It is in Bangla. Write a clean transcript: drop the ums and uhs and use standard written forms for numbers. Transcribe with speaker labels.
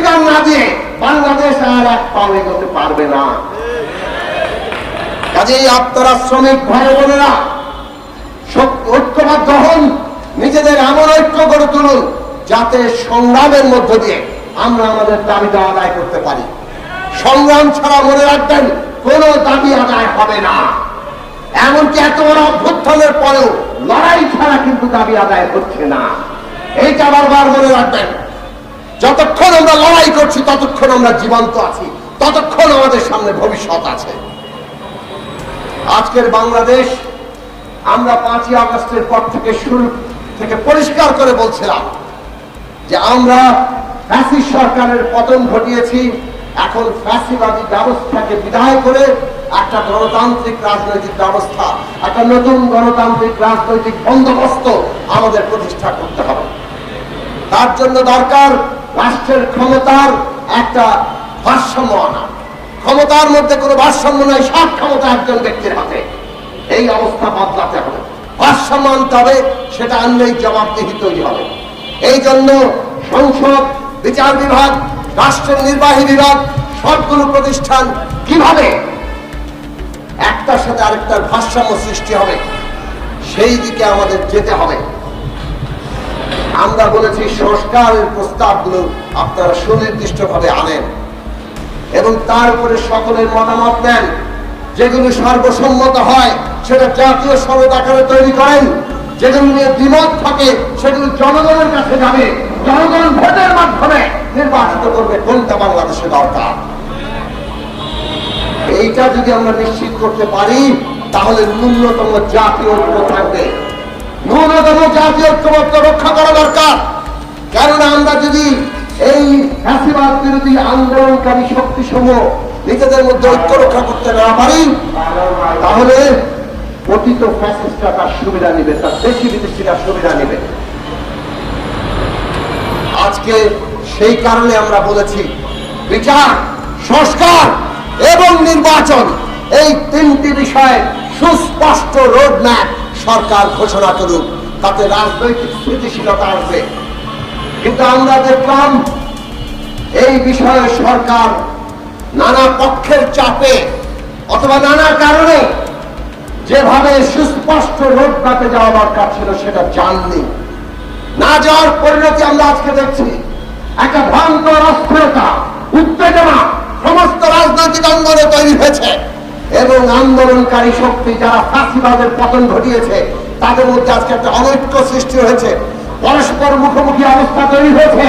Speaker 1: অধিকার না দিয়ে বাংলাদেশ আর এক পাও এগোতে পারবে না। কাজেই আপনারা শ্রমিক ভাই বোনেরা ঐক্যবদ্ধ হন, নিজেদের এমন ঐক্য গড়ে তুলুন যাতে সংগ্রামের মধ্য দিয়ে আমরা আমাদের দাবিটা আদায় করতে পারি। সংগ্রাম ছাড়া মনে রাখবেন কোন দাবি আদায় হবে না। এমনকি এত বড় অভ্যুত্থানের পরেও লড়াই ছাড়া কিন্তু দাবি আদায় হচ্ছে না। এইটা বারবার মনে রাখবেন। যতক্ষণ আমরা লড়াই করছি ততক্ষণ আমরা জীবন্ত আছি, ততক্ষণ আমাদের সামনে ভবিষ্যৎ আছে। আজকের বাংলাদেশ আমরা 5ই আগস্টের পর থেকে শুরু থেকে পরিষ্কার করে বলছিলাম যে আমরা ফ্যাসিস্ট সরকারের পতন ঘটিয়েছি। এখন ফ্যাসিবাদী ব্যবস্থাকে বিদায় করে একটা গণতান্ত্রিক রাজনৈতিক ব্যবস্থা, একটা নতুন গণতান্ত্রিক রাজনৈতিক বন্দোবস্ত আমাদের প্রতিষ্ঠা করতে হবে। তার জন্য দরকার রাষ্ট্রের ক্ষমতার একটা ভারসাম্য আনা। ক্ষমতার মধ্যে কোনো ভারসাম্য নাই, সব ক্ষমতা একজন ব্যক্তির হাতে। এই অবস্থা বদলাতে হবে, ভারসাম্য আনতে হবে। সেটা আনলেই জবাবদিহি তৈরি হবে। এই জন্য সংসদ, বিচার বিভাগ, রাষ্ট্রের নির্বাহী বিভাগ, সবগুলো প্রতিষ্ঠান কিভাবে একটার সাথে আরেকটার ভারসাম্য সৃষ্টি হবে সেই দিকে আমাদের যেতে হবে। আমরা বলেছি সংস্কারের প্রস্তাবগুলো আপনারা সুনির্দিষ্টভাবে আনেন এবং তার উপরে সকলের মতামত নেন। যেগুলো সর্বসম্মত হয় সেটা জাতীয় সনদ আকারে তৈরি করেন। যেগুলো নিয়ে দ্বিমত থাকে সেগুলো জনগণের কাছে যাবে, জনগণ ভোটের মাধ্যমে নির্বাচিত করবে কোনটা বাংলাদেশে দরকার। এইটা যদি আমরা নিশ্চিত করতে পারি তাহলে ন্যূনতম জাতীয় ঐক্য থাকবে। ন্যূনতম জাতীয় ঐক্যমত্য রক্ষা করা দরকার। কেননা আমরা যদি এই ফ্যাসিবাদ বিরোধী আন্দোলনকারী শক্তিসমূহ নিজেদের মধ্যে ঐক্য রক্ষা করতে না পারি তাহলে পতিত ফ্যাসিস্টরা তার সুবিধা নেবে, তার দেশি বিদেশিরা সুবিধা নেবে। আজকে সেই কারণে আমরা বলেছি বিচার, সংস্কার এবং নির্বাচন, এই তিনটি বিষয়ে সুস্পষ্ট রোডম্যাপ সরকার ঘোষণা করুক, তাতে রাজনৈতিক স্থিতিশীলতা আসবে। কিন্তু আমরা দেখলাম এই বিষয়ে সরকার নানা পক্ষের চাপে অথবা নানা কারণে যেভাবে সুস্পষ্ট রোডম্যাপে যাওয়া দরকার ছিল সেটা জাননি। না যাওয়ার পরিণতি আমরা আজকে দেখছি। একটা ভয়ঙ্কর অস্থিরতা, উত্তেজনা সমস্ত রাজনৈতিক অঙ্গনে তৈরি হয়েছে এবং আন্দোলনকারী শক্তি যারা ফ্যাসিবাদের পতন ঘটিয়েছে তাদের মধ্যে আজকে একটা অনৈক্য সৃষ্টি হয়েছে, পরস্পর মুখোমুখি অবস্থা তৈরি হয়েছে।